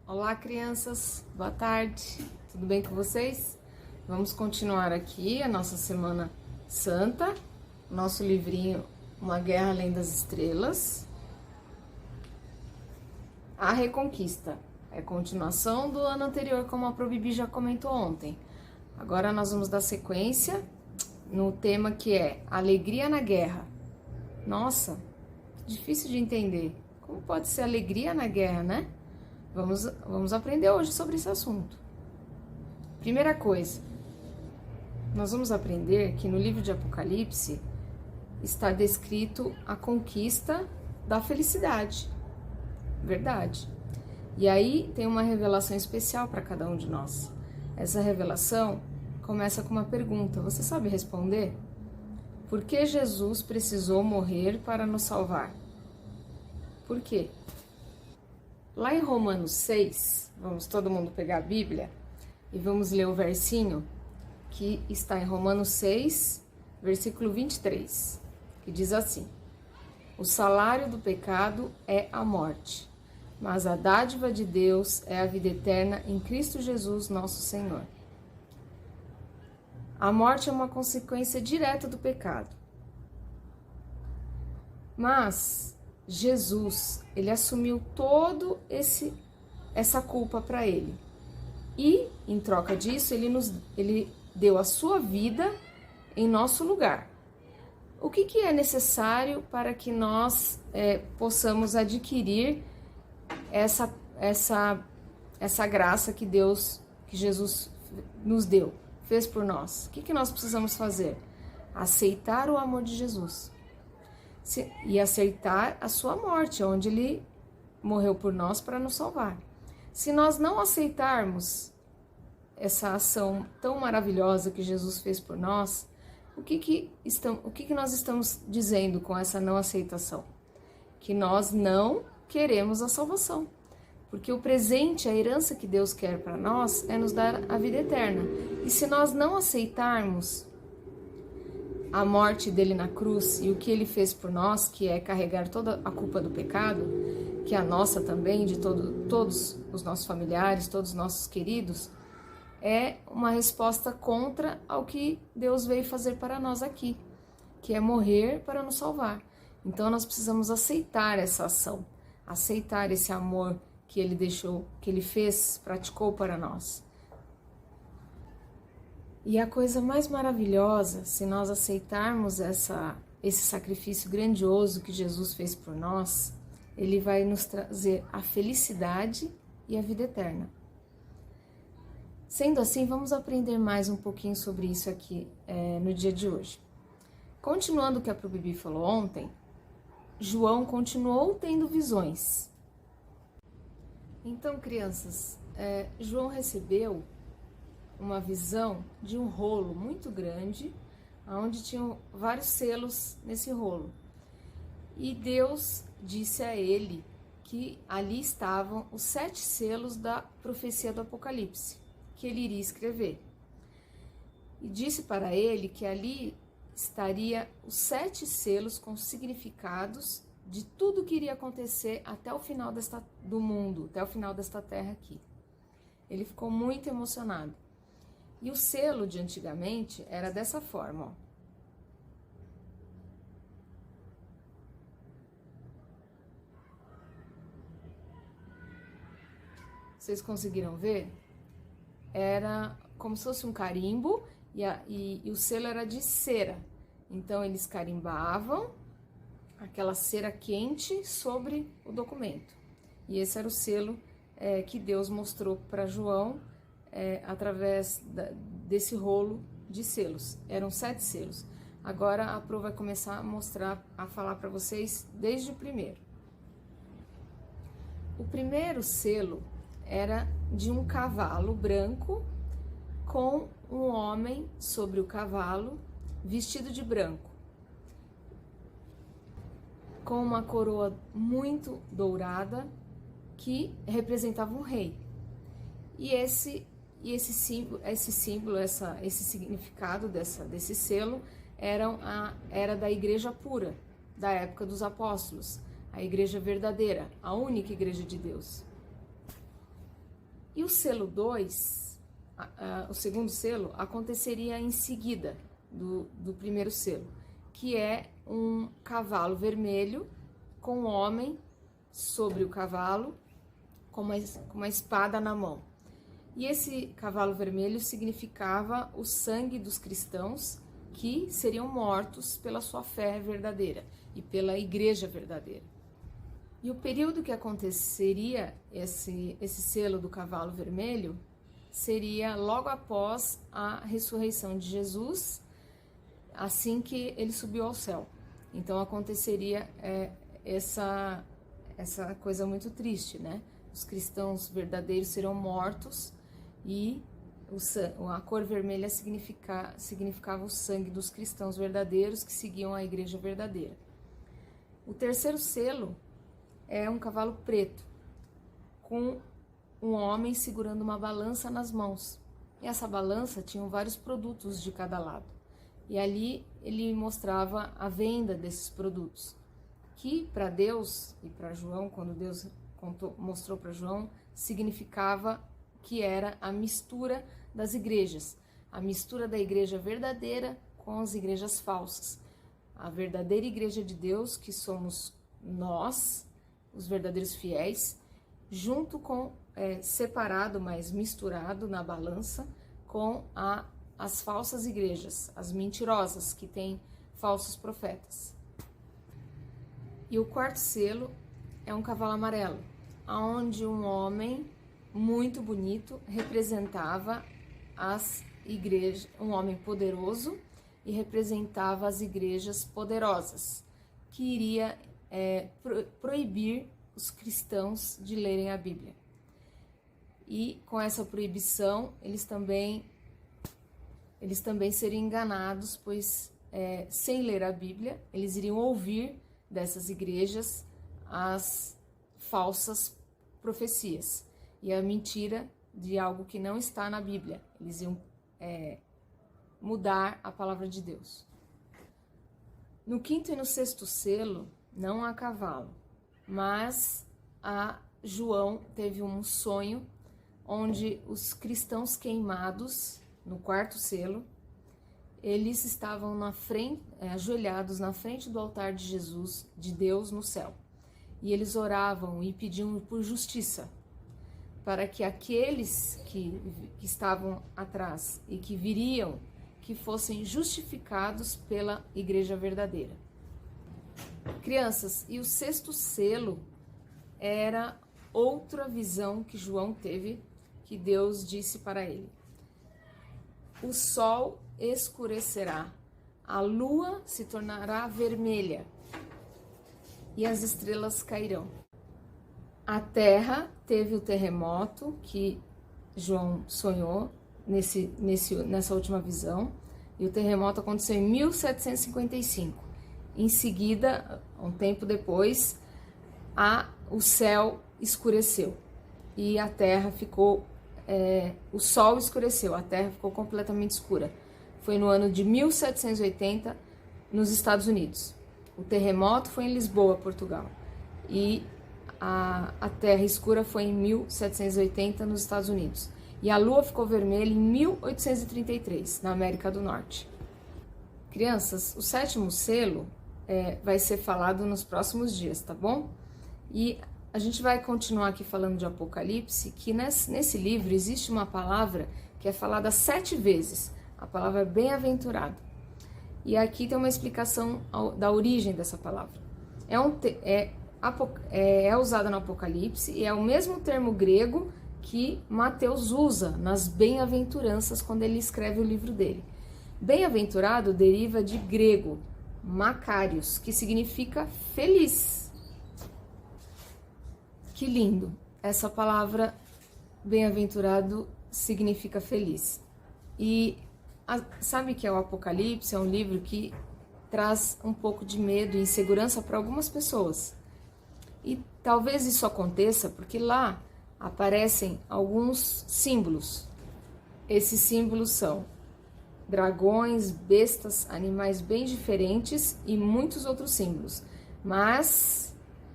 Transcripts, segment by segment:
Olá, crianças, boa tarde, tudo bem com vocês? Vamos continuar aqui a nossa Semana Santa, nosso livrinho Uma Guerra Além das Estrelas. A Reconquista é a continuação do ano anterior, como a Probibi já comentou ontem. Agora nós vamos dar sequência no tema que é Alegria na Guerra. Nossa, difícil de entender. Como pode ser alegria na guerra, né? Vamos aprender hoje sobre esse assunto. Primeira coisa, nós vamos aprender que no livro de Apocalipse está descrito a conquista da felicidade. Verdade. E aí tem uma revelação especial para cada um de nós. Essa revelação começa com uma pergunta. Você sabe responder? Por que Jesus precisou morrer para nos salvar? Por quê? Lá em Romanos 6, vamos todo mundo pegar a Bíblia e vamos ler o versinho que está em Romanos 6, versículo 23, que diz assim: O salário do pecado é a morte, mas a dádiva de Deus é a vida eterna em Cristo Jesus, nosso Senhor. A morte é uma consequência direta do pecado. Mas Jesus, ele assumiu todo essa culpa para ele. E, em troca disso, ele deu a sua vida em nosso lugar. O que é necessário para que nós possamos adquirir essa graça que Jesus nos deu, fez por nós? O que nós precisamos fazer? Aceitar o amor de Jesus. E aceitar a sua morte, onde ele morreu por nós para nos salvar. Se nós não aceitarmos essa ação tão maravilhosa que Jesus fez por nós, o que nós estamos dizendo com essa não aceitação? Que nós não queremos a salvação. Porque o presente, a herança que Deus quer para nós é nos dar a vida eterna. E se nós não aceitarmos a morte dele na cruz e o que ele fez por nós, que é carregar toda a culpa do pecado, que é a nossa também, de todos os nossos familiares, todos os nossos queridos, é uma resposta contra ao que Deus veio fazer para nós aqui, que é morrer para nos salvar. Então nós precisamos aceitar essa ação, aceitar esse amor que ele deixou, que ele fez, praticou para nós. E a coisa mais maravilhosa, se nós aceitarmos esse sacrifício grandioso que Jesus fez por nós, ele vai nos trazer a felicidade e a vida eterna. Sendo assim, vamos aprender mais um pouquinho sobre isso aqui no dia de hoje. Continuando o que a Probibi falou ontem, João continuou tendo visões. Então, crianças, João recebeu uma visão de um rolo muito grande, onde tinham vários selos nesse rolo. E Deus disse a ele que ali estavam os 7 selos da profecia do Apocalipse, que ele iria escrever. E disse para ele que ali estaria os 7 selos com significados de tudo que iria acontecer até o final do mundo, até o final desta terra aqui. Ele ficou muito emocionado. E o selo de antigamente era dessa forma, ó. Vocês conseguiram ver? Era como se fosse um carimbo e o selo era de cera. Então eles carimbavam aquela cera quente sobre o documento. E esse era o selo que Deus mostrou para João através desse rolo de selos. Eram 7 selos. Agora a Pro vai começar a falar para vocês desde o primeiro. O primeiro selo era de um cavalo branco com um homem sobre o cavalo vestido de branco, com uma coroa muito dourada que representava um rei. E esse significado desse selo era da igreja pura, da época dos apóstolos, a igreja verdadeira, a única igreja de Deus. E o selo 2, o segundo selo, aconteceria em seguida do primeiro selo, que é um cavalo vermelho com um homem sobre o cavalo com uma espada na mão. E esse cavalo vermelho significava o sangue dos cristãos que seriam mortos pela sua fé verdadeira e pela igreja verdadeira. E o período que aconteceria esse selo do cavalo vermelho seria logo após a ressurreição de Jesus, assim que ele subiu ao céu. Então aconteceria essa coisa muito triste, né? Os cristãos verdadeiros serão mortos e a cor vermelha significava o sangue dos cristãos verdadeiros que seguiam a igreja verdadeira. O terceiro selo é um cavalo preto, com um homem segurando uma balança nas mãos. E essa balança tinha vários produtos de cada lado. E ali ele mostrava a venda desses produtos, que para Deus e para João, quando Deus mostrou para João, significava que era a mistura das igrejas, a mistura da igreja verdadeira com as igrejas falsas. A verdadeira igreja de Deus, que somos nós, os verdadeiros fiéis, junto com, separado, mas misturado na balança, com as falsas igrejas, as mentirosas, que têm falsos profetas. E o quarto selo é um cavalo amarelo, onde um homem muito bonito representava as igrejas, um homem poderoso e representava as igrejas poderosas, que iria proibir os cristãos de lerem a Bíblia. E com essa proibição, eles também seriam enganados, pois sem ler a Bíblia, eles iriam ouvir dessas igrejas as falsas profecias e a mentira de algo que não está na Bíblia. Eles iam mudar a palavra de Deus. No quinto e no sexto selo, não há cavalo, mas João teve um sonho onde os cristãos queimados, no quarto selo, eles estavam ajoelhados na frente do altar de Jesus, de Deus no céu. E eles oravam e pediam por justiça, para que aqueles que estavam atrás e que viriam, que fossem justificados pela igreja verdadeira. Crianças, e o sexto selo era outra visão que João teve, que Deus disse para ele: o sol escurecerá, a lua se tornará vermelha e as estrelas cairão. A terra teve o terremoto que João sonhou nessa última visão, e o terremoto aconteceu em 1755. Em seguida, um tempo depois, o céu escureceu e a terra ficou, o sol escureceu, a terra ficou completamente escura. Foi no ano de 1780, nos Estados Unidos. O terremoto foi em Lisboa, Portugal, e a terra escura foi em 1780, nos Estados Unidos. E a lua ficou vermelha em 1833, na América do Norte. Crianças, o sétimo selo vai ser falado nos próximos dias, tá bom? E a gente vai continuar aqui falando de Apocalipse, que nesse livro existe uma palavra que é falada 7 vezes, a palavra bem-aventurado. E aqui tem uma explicação da origem dessa palavra. É usada no Apocalipse e é o mesmo termo grego que Mateus usa nas bem-aventuranças quando ele escreve o livro dele. Bem-aventurado deriva de grego, Macarios, que significa feliz. Que lindo! Essa palavra bem-aventurado significa feliz. E sabe que o Apocalipse é um livro que traz um pouco de medo e insegurança para algumas pessoas. E talvez isso aconteça porque lá aparecem alguns símbolos. Esses símbolos são dragões, bestas, animais bem diferentes e muitos outros símbolos. Mas,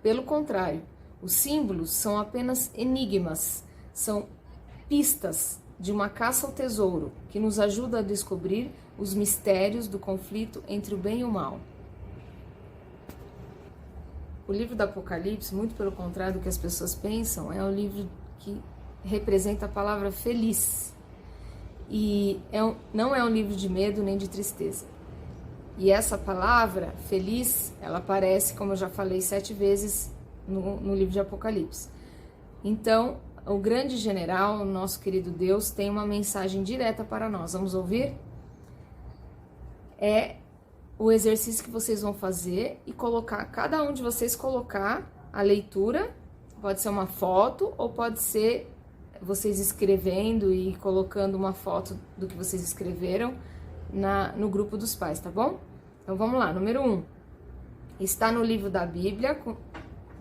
pelo contrário, os símbolos são apenas enigmas, são pistas de uma caça ao tesouro que nos ajuda a descobrir os mistérios do conflito entre o bem e o mal. O livro do Apocalipse, muito pelo contrário do que as pessoas pensam, é um livro que representa a palavra feliz. E não é um livro de medo nem de tristeza. E essa palavra, feliz, ela aparece, como eu já falei 7 vezes no livro de Apocalipse. Então, o grande general, o nosso querido Deus, tem uma mensagem direta para nós. Vamos ouvir? É o exercício que vocês vão fazer e colocar, cada um de vocês colocar a leitura, pode ser uma foto ou pode ser vocês escrevendo e colocando uma foto do que vocês escreveram no grupo dos pais, tá bom? Então vamos lá, número 1. Está no livro da Bíblia,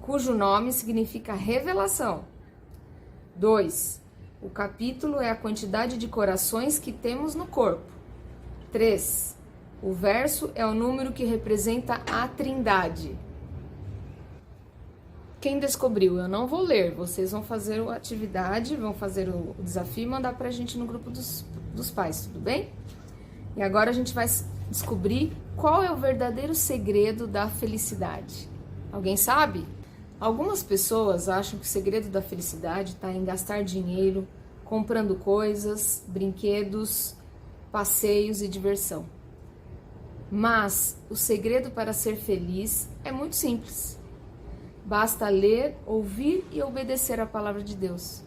cujo nome significa revelação. 2. O capítulo é a quantidade de corações que temos no corpo. 3. O verso é o número que representa a Trindade. Quem descobriu? Eu não vou ler, vocês vão fazer a atividade, vão fazer o desafio e mandar pra gente no grupo dos pais, tudo bem? E agora a gente vai descobrir qual é o verdadeiro segredo da felicidade. Alguém sabe? Algumas pessoas acham que o segredo da felicidade está em gastar dinheiro, comprando coisas, brinquedos, passeios e diversão. Mas o segredo para ser feliz é muito simples. Basta ler, ouvir e obedecer a palavra de Deus.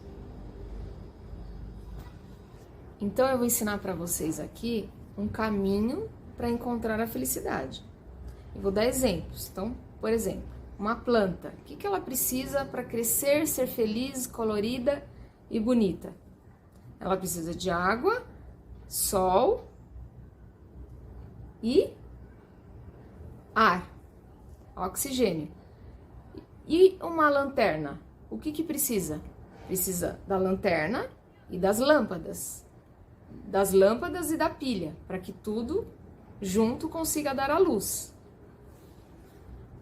Então eu vou ensinar para vocês aqui um caminho para encontrar a felicidade. Eu vou dar exemplos. Então, por exemplo, uma planta. O que ela precisa para crescer, ser feliz, colorida e bonita? Ela precisa de água, sol e ar, oxigênio. E uma lanterna? O que precisa? Precisa da lanterna e das lâmpadas. Das lâmpadas e da pilha, para que tudo junto consiga dar a luz.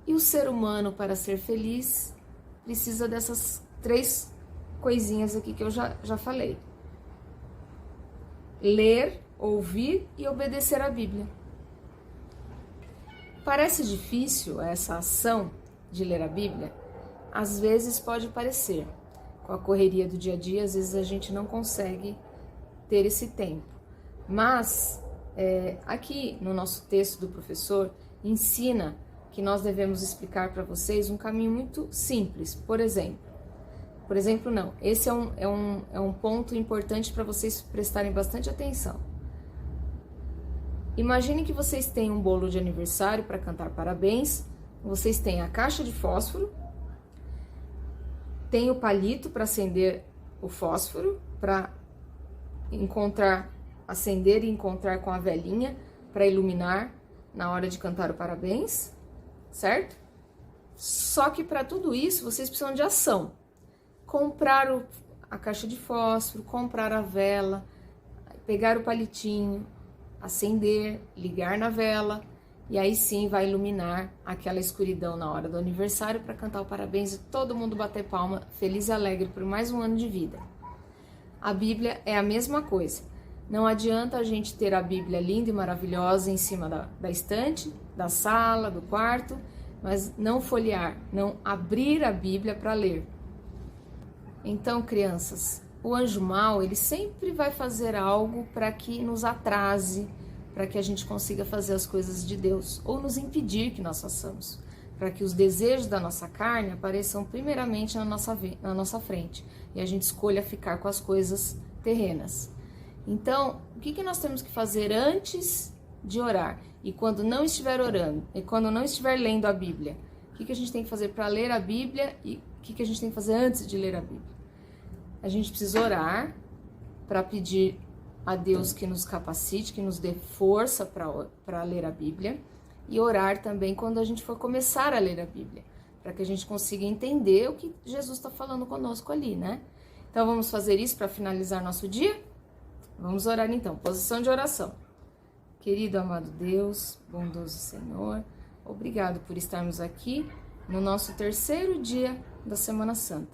E o ser humano, para ser feliz, precisa dessas 3 coisinhas aqui que eu já falei. Ler, ouvir e obedecer a Bíblia. Parece difícil essa ação de ler a Bíblia? Às vezes pode parecer. Com a correria do dia a dia, às vezes a gente não consegue ter esse tempo. Mas, aqui no nosso texto do professor, ensina que nós devemos explicar para vocês um caminho muito simples. Por exemplo, não, esse é um ponto importante para vocês prestarem bastante atenção. Imagine que vocês têm um bolo de aniversário para cantar parabéns, vocês têm a caixa de fósforo, tem o palito para acender o fósforo, para acender e encontrar com a velinha para iluminar na hora de cantar o parabéns, certo? Só que para tudo isso vocês precisam de ação. Comprar a caixa de fósforo, comprar a vela, pegar o palitinho, acender, ligar na vela e aí sim vai iluminar aquela escuridão na hora do aniversário para cantar o parabéns e todo mundo bater palma, feliz e alegre por mais um ano de vida. A Bíblia é a mesma coisa. Não adianta a gente ter a Bíblia linda e maravilhosa em cima da estante, da sala, do quarto, mas não folhear, não abrir a Bíblia para ler. Então, crianças, o anjo mau, ele sempre vai fazer algo para que nos atrase, para que a gente consiga fazer as coisas de Deus, ou nos impedir que nós façamos, para que os desejos da nossa carne apareçam primeiramente na nossa frente, e a gente escolha ficar com as coisas terrenas. Então, o que nós temos que fazer antes de orar? E quando não estiver orando, e quando não estiver lendo a Bíblia, o que a gente tem que fazer para ler a Bíblia e o que a gente tem que fazer antes de ler a Bíblia? A gente precisa orar para pedir a Deus que nos capacite, que nos dê força para ler a Bíblia, e orar também quando a gente for começar a ler a Bíblia, para que a gente consiga entender o que Jesus está falando conosco ali, né? Então vamos fazer isso para finalizar nosso dia? Vamos orar então, posição de oração. Querido amado Deus, bondoso Senhor, obrigado por estarmos aqui no nosso 3º dia da Semana Santa.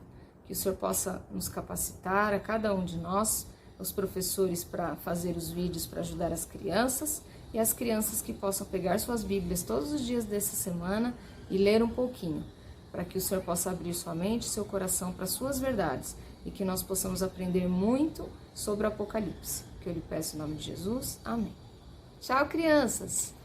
Que o Senhor possa nos capacitar, a cada um de nós, os professores para fazer os vídeos para ajudar as crianças e as crianças que possam pegar suas Bíblias todos os dias dessa semana e ler um pouquinho, para que o Senhor possa abrir sua mente e seu coração para suas verdades e que nós possamos aprender muito sobre o Apocalipse. Que eu lhe peço em nome de Jesus. Amém. Tchau, crianças!